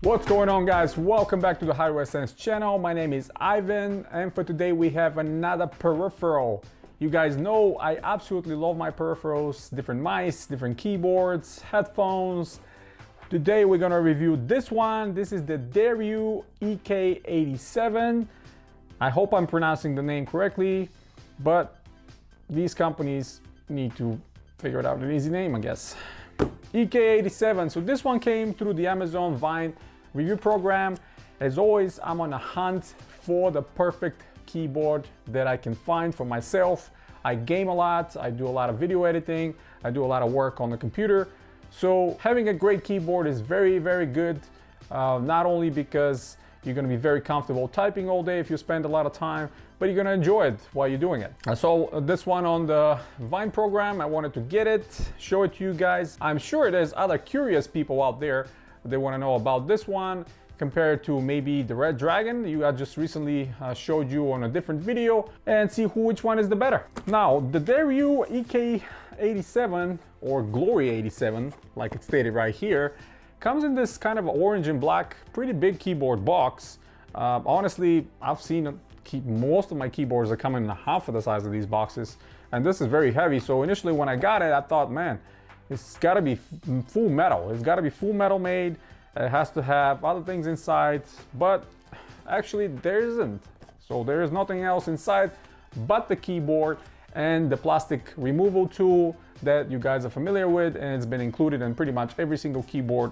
What's going on, guys? Welcome back to the Dareu EK87 channel. My name is Ivan, and for today we have another peripheral. You guys know I absolutely love my peripherals, different mice, different keyboards, headphones. Today we're gonna review this one. This is the Dareu EK87. I hope I'm pronouncing the name correctly, but these companies need to figure out an easy name, I guess. EK87. So this one came through the Amazon Vine review program. As always, I'm on a hunt for the perfect keyboard that I can find for myself. I game a lot, I do a lot of video editing, I do a lot of work on the computer. So having a great keyboard is very, very good. Not only because you're gonna be very comfortable typing all day if you spend a lot of time, but you're gonna enjoy it while you're doing it. I saw this one on the Vine program. I wanted to get it, show it to you guys. I'm sure there's other curious people out there. They wanna know about this one compared to maybe the Red Dragon I just recently showed you on a different video, and see which one is the better. Now, the Dareu EK87 or Glory 87, like it's stated right here, comes in this kind of orange and black, pretty big keyboard box. Honestly, I've seen most of my keyboards are coming in half of the size of these boxes, and this is very heavy. So initially when I got it, I thought, man, it's gotta be full metal. It's gotta be full metal made. It has to have other things inside, but actually there isn't. So there is nothing else inside but the keyboard and the plastic removal tool that you guys are familiar with, and it's been included in pretty much every single keyboard,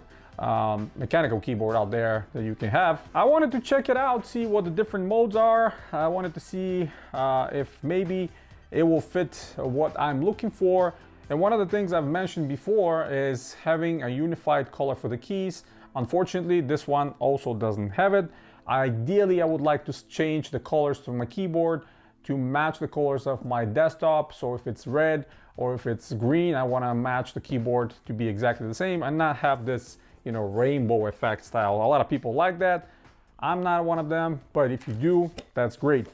mechanical keyboard out there that you can have. I wanted to check it out, see what the different modes are. I wanted to see if maybe it will fit what I'm looking for. And one of the things I've mentioned before is having a unified color for the keys. Unfortunately, this one also doesn't have it. Ideally, I would like to change the colors to my keyboard to match the colors of my desktop. So if it's red or if it's green, I want to match the keyboard to be exactly the same and not have this, you know, rainbow effect style. A lot of people like that. I'm not one of them, but if you do, that's great.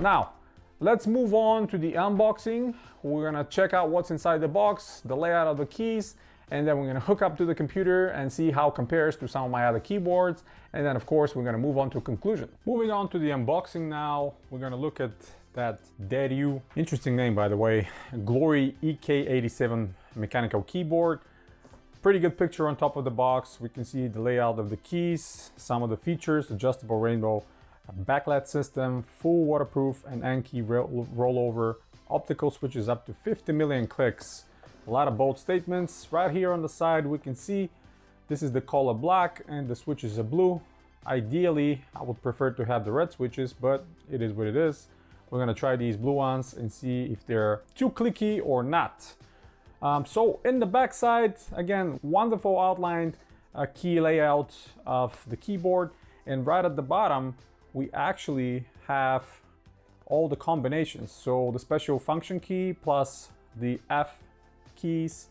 Now, let's move on to the unboxing. We're gonna check out what's inside the box, the layout of the keys, and then we're gonna hook up to the computer and see how it compares to some of my other keyboards. And then of course, we're gonna move on to a conclusion. Moving on to the unboxing now, we're gonna look at that Dareu, interesting name by the way, Glory EK87 mechanical keyboard. Pretty good picture on top of the box. We can see the layout of the keys, some of the features, adjustable rainbow backlight system, full waterproof and nkey rollover, optical switches up to 50 million clicks. A lot of bold statements. Right here on the side we can see this is the color black and the switches are blue. Ideally, I would prefer to have the red switches, but it is what it is. We're gonna try these blue ones and see if they're too clicky or not. So in the back side, again, wonderful outlined key layout of the keyboard, and right at the bottom we actually have all the combinations. So the special function key plus the F keys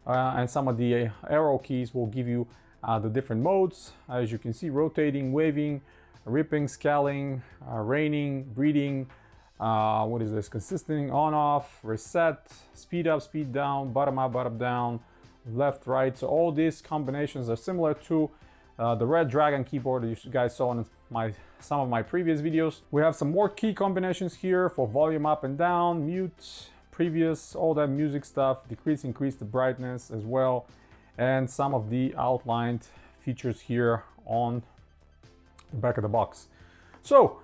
and some of the arrow keys will give you the different modes. As you can see, rotating, waving, ripping, scaling, raining, breathing, what is this, consistent, on off, reset, speed up, speed down, bottom up, bottom down, left, right. So all these combinations are similar to the Red Dragon keyboard that you guys saw in some of my previous videos. We have some more key combinations here for volume up and down, mute, previous, all that music stuff, decrease, increase the brightness as well, and some of the outlined features here on the back of the box. So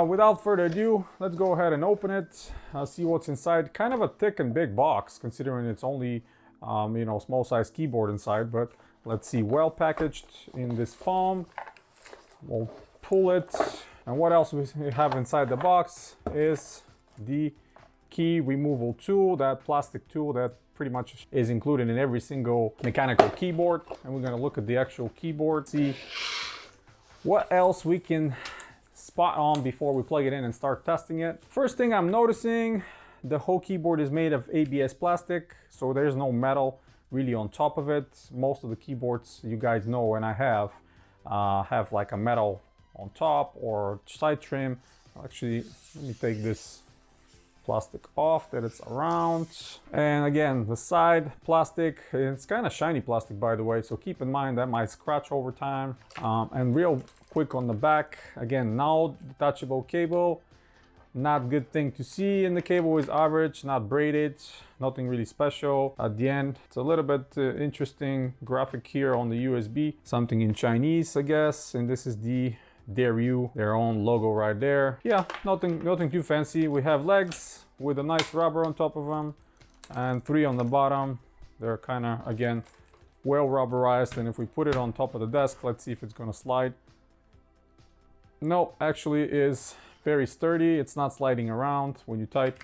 without further ado, let's go ahead and open it, see what's inside. Kind of a thick and big box considering it's only you know, small size keyboard inside, but let's see. Well packaged in this foam. We'll pull it, and what else we have inside the box is the key removal tool, that plastic tool that pretty much is included in every single mechanical keyboard. And we're gonna look at the actual keyboard, see what else we can spot on before we plug it in and start testing it. First thing I'm noticing, the whole keyboard is made of ABS plastic, so there's no metal really on top of it. Most of the keyboards you guys know and I have like a metal on top or side trim. Actually, let me take this plastic off that it's around. And again, the side plastic, it's kind of shiny plastic, by the way, so keep in mind that might scratch over time. And real quick on the back, again, now detachable cable. Not good thing to see, and the cable is average, not braided, nothing really special. At the end, it's a little bit interesting graphic here on the USB, something in Chinese, I guess, and this is the Dareu, their own logo right there. Yeah, nothing too fancy. We have legs with a nice rubber on top of them, and 3 on the bottom. They're kind of, again, well rubberized, and if we put it on top of the desk, let's see if it's gonna slide. No, actually is very sturdy. It's not sliding around when you type.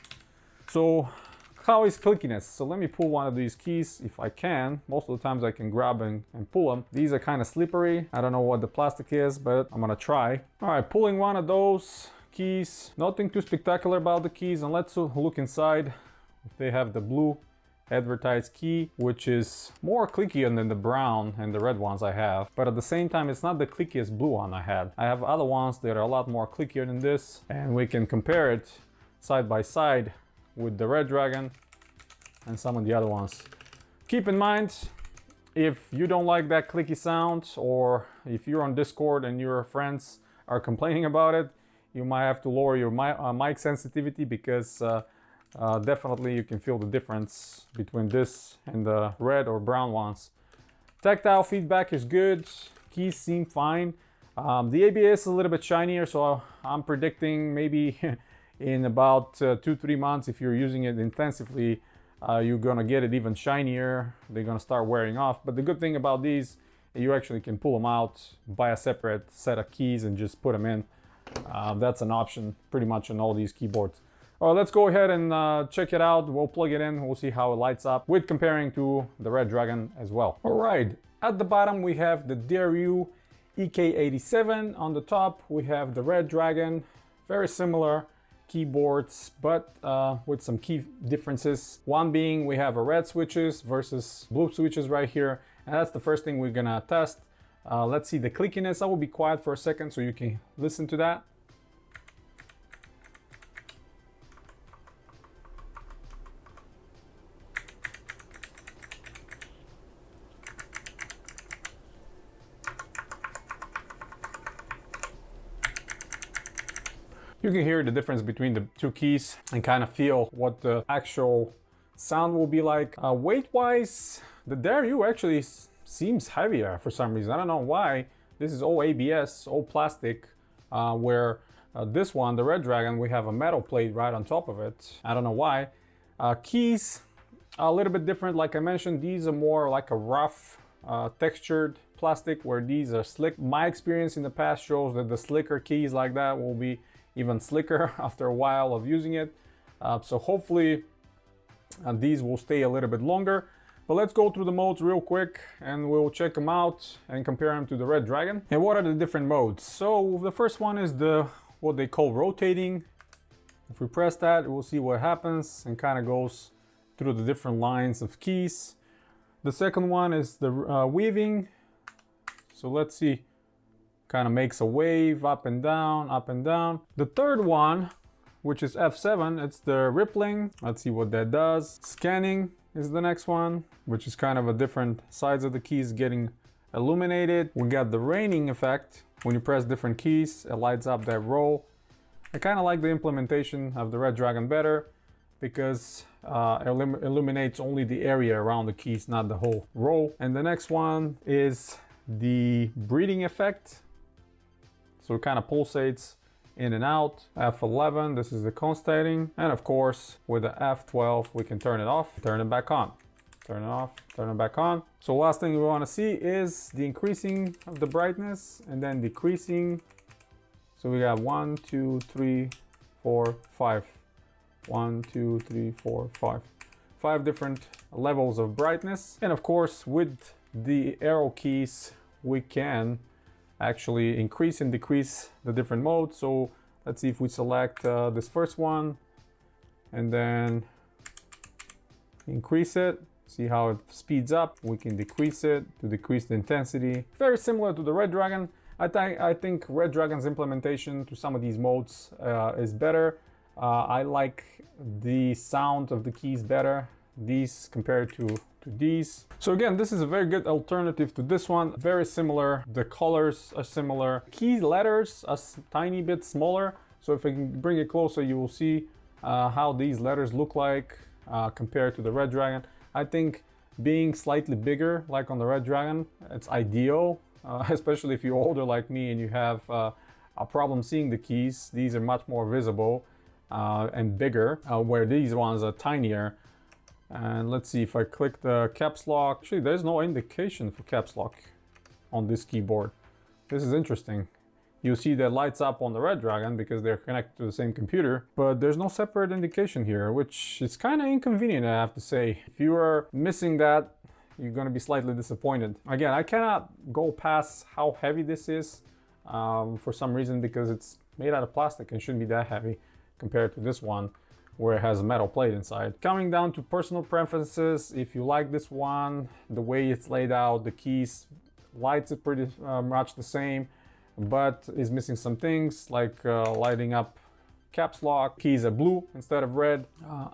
So how is clickiness? So let me pull one of these keys if I can. Most of the times I can grab and pull them. These are kind of slippery. I don't know what the plastic is, but I'm gonna try. All right, pulling one of those keys. Nothing too spectacular about the keys, and let's look inside. They have the blue advertised key, which is more clickier than the brown and the red ones I have, but at the same time it's not the clickiest blue one I had. I have other ones that are a lot more clickier than this, and we can compare it side by side with the Red Dragon and some of the other ones. Keep in mind, if you don't like that clicky sound, or if you're on Discord and your friends are complaining about it, you might have to lower your mic sensitivity, because definitely you can feel the difference between this and the red or brown ones. Tactile feedback is good. Keys seem fine. The ABS is a little bit shinier, so I'm predicting maybe in about 2-3 months, if you're using it intensively, you're gonna get it even shinier. They're gonna start wearing off. But the good thing about these, you actually can pull them out, buy a separate set of keys and just put them in. That's an option pretty much on all these keyboards. All right, let's go ahead and check it out. We'll plug it in. We'll see how it lights up with comparing to the Red Dragon as well. All right, at the bottom we have the Dareu EK87. On the top we have the Red Dragon. Very similar keyboards, but with some key differences. One being we have a red switches versus blue switches right here, and that's the first thing we're gonna test. Let's see the clickiness. I will be quiet for a second so you can listen to that. You can hear the difference between the two keys and kind of feel what the actual sound will be like. Weight-wise, the Dareu actually seems heavier for some reason. I don't know why. This is all ABS, all plastic, where this one, the Red Dragon, we have a metal plate right on top of it. I don't know why. Keys, a little bit different. Like I mentioned, these are more like a rough, textured plastic, where these are slick. My experience in the past shows that the slicker keys like that will be even slicker after a while of using it. So hopefully these will stay a little bit longer. But let's go through the modes real quick and we'll check them out and compare them to the Red Dragon. And what are the different modes? So the first one is what they call rotating. If we press that, we'll see what happens and kind of goes through the different lines of keys. The second one is the weaving. So let's see. Kind of makes a wave up and down, up and down. The third one, which is F7, it's the rippling. Let's see what that does. Scanning is the next one, which is kind of a different sides of the keys getting illuminated. We got the raining effect. When you press different keys, it lights up that row. I kind of like the implementation of the Red Dragon better, because it illuminates only the area around the keys, not the whole row. And the next one is the breathing effect. So it kind of pulsates in and out. F11, this is the constating. And of course, with the F12, we can turn it off, turn it back on. Turn it off, turn it back on. So last thing we want to see is the increasing of the brightness and then decreasing. So we got 1, 2, 3, 4, 5. 1, 2, 3, 4, 5. 5 different levels of brightness. And of course, with the arrow keys, we can actually increase and decrease the different modes. So let's see if we select this first one and then increase it. See how it speeds up. We can decrease it to decrease the intensity. Very similar to the Red Dragon. I think Red Dragon's implementation to some of these modes is better. I like the sound of the keys better, these compared to these. So again, this is a very good alternative to this one. Very similar, the colors are similar. Key letters are tiny bit smaller. So if I can bring it closer, you will see how these letters look like compared to the Red Dragon. I think being slightly bigger, like on the Red Dragon, it's ideal, especially if you're older like me and you have a problem seeing the keys. These are much more visible and bigger, where these ones are tinier. And let's see if I click the caps lock. Actually, there's no indication for caps lock on this keyboard. This is interesting. You see that lights up on the Red Dragon because they're connected to the same computer, but there's no separate indication here, which is kind of inconvenient, I have to say. If you are missing that, you're going to be slightly disappointed. Again, I cannot go past how heavy this is for some reason, because it's made out of plastic and shouldn't be that heavy compared to this one, where it has a metal plate inside. Coming down to personal preferences, if you like this one, the way it's laid out, the keys, lights are pretty much the same, but is missing some things like lighting up caps lock. Keys are blue instead of red.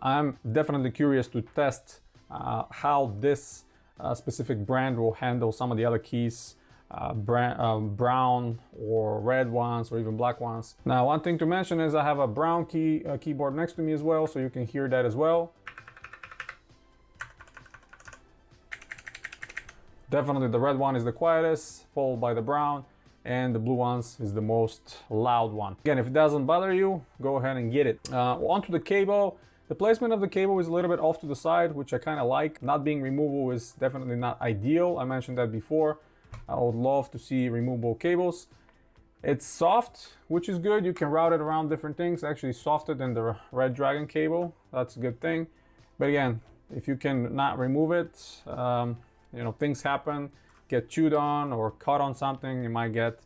I'm definitely curious to test how this specific brand will handle some of the other keys, brown or red ones or even black ones. Now, one thing to mention is I have a brown keyboard next to me as well, so you can hear that as well. Definitely the red one is the quietest, followed by the brown, and the blue ones is the most loud one. Again, if it doesn't bother you, go ahead and get it. Onto the cable. The placement of the cable is a little bit off to the side, which I kind of like. Not being removable is definitely not ideal. I mentioned that before. I would love to see removable cables. It's soft, which is good. You can route it around different things. Actually softer than the Red Dragon cable. That's a good thing. But again, if you can not remove it, you know, things happen. Get chewed on or cut on something, you might get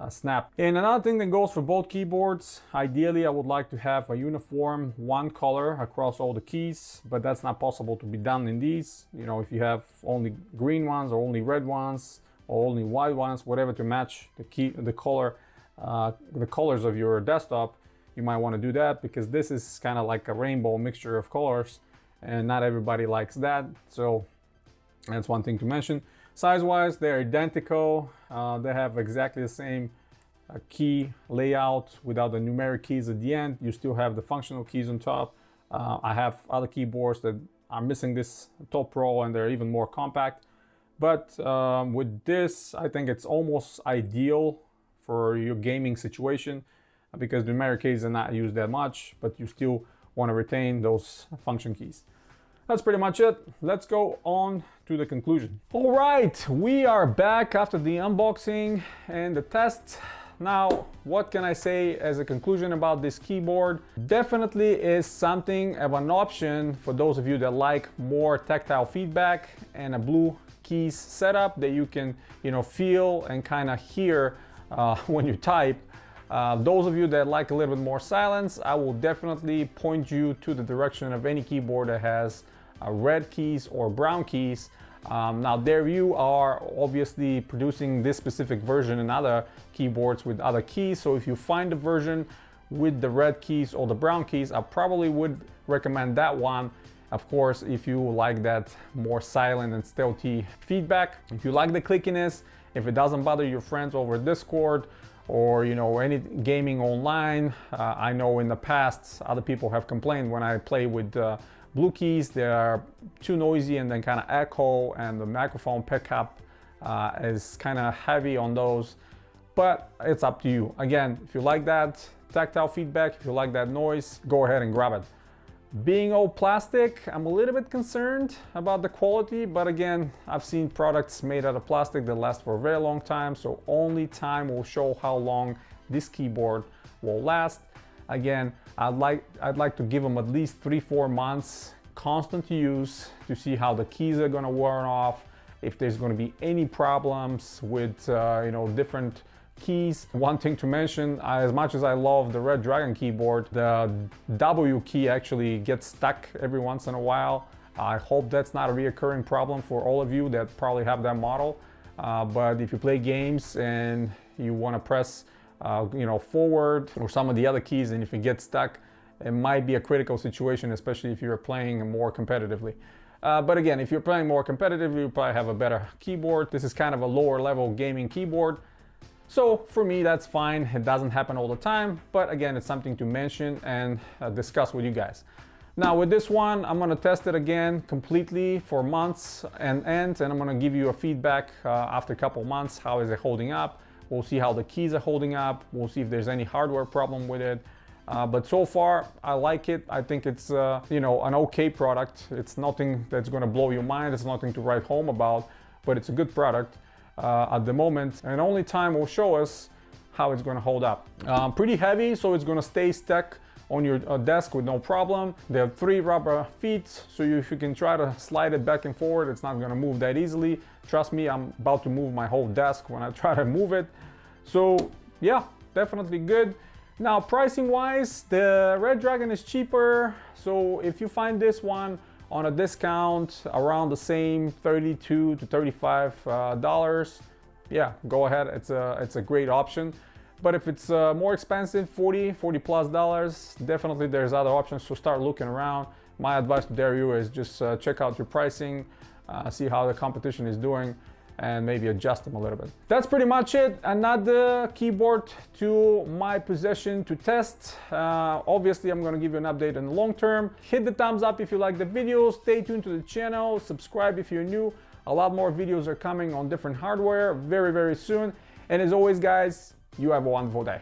snapped. And another thing that goes for both keyboards, ideally I would like to have a uniform one color across all the keys, but that's not possible to be done in these. You know, if you have only green ones or only red ones or only white ones, whatever, to match the colors of your desktop, you might want to do that, because this is kind of like a rainbow mixture of colors and not everybody likes that. So that's one thing to mention. Size-wise, they're identical. They have exactly the same key layout without the numeric keys at the end. You still have the functional keys on top. I have other keyboards that are missing this top row and they're even more compact. But with this, I think it's almost ideal for your gaming situation, because the numeric keys are not used that much, but you still want to retain those function keys. That's pretty much it. Let's go on to the conclusion. All right, we are back after the unboxing and the test. Now, what can I say as a conclusion about this keyboard? Definitely is something of an option for those of you that like more tactile feedback and a blue keys setup that you can, you know, feel and kind of hear when you type. Those of you that like a little bit more silence, I will definitely point you to the direction of any keyboard that has red keys or brown keys. Now, Dareu are obviously producing this specific version in other keyboards with other keys. So if you find a version with the red keys or the brown keys, I probably would recommend that one. Of course, if you like that more silent and stealthy feedback. If you like the clickiness, if it doesn't bother your friends over Discord, or you know, any gaming online. I know in the past other people have complained when I play with blue keys, they are too noisy and then kind of echo, and the microphone pickup is kind of heavy on those, but it's up to you. Again, if you like that tactile feedback, if you like that noise, go ahead and grab it. Being all plastic, I'm a little bit concerned about the quality, but again, I've seen products made out of plastic that last for a very long time, so only time will show how long this keyboard will last. Again, I'd like to give them at least 3-4 months constant use to see how the keys are going to wear off, if there's going to be any problems with you know, different keys. One thing to mention, as much as I love the Red Dragon keyboard, the W key actually gets stuck every once in a while. I hope that's not a reoccurring problem for all of you that probably have that model. But if you play games and you want to press you know, forward or some of the other keys, and if it gets stuck, it might be a critical situation, especially if you're playing more competitively. But again, if you're playing more competitively, you probably have a better keyboard. This is kind of a lower level gaming keyboard. So for me, that's fine. It doesn't happen all the time, but again, it's something to mention and discuss with you guys. Now with this one, I'm gonna test it again completely for months and I'm gonna give you a feedback after a couple months. How is it holding up? We'll see how the keys are holding up. We'll see if there's any hardware problem with it. But so far, I like it. I think it's you know, an okay product. It's nothing that's gonna blow your mind. It's nothing to write home about, but it's a good product at the moment. And only time will show us how it's gonna hold up. Pretty heavy, so it's gonna stay stuck on your desk with no problem. They have 3 rubber feet, so if you can try to slide it back and forward, it's not gonna move that easily. Trust me, I'm about to move my whole desk when I try to move it. So yeah, definitely good. Now pricing wise, the Red Dragon is cheaper. So if you find this one on a discount around the same $32 to $35, yeah, go ahead. It's a great option. But if it's more expensive, $40 plus, definitely there's other options, so start looking around. My advice to Dareu is just check out your pricing, see how the competition is doing, and maybe adjust them a little bit. That's pretty much it. Another keyboard to my possession to test. Obviously, I'm gonna give you an update in the long term. Hit the thumbs up if you like the video, stay tuned to the channel, subscribe if you're new. A lot more videos are coming on different hardware very, very soon. And as always, guys, you have a wonderful day.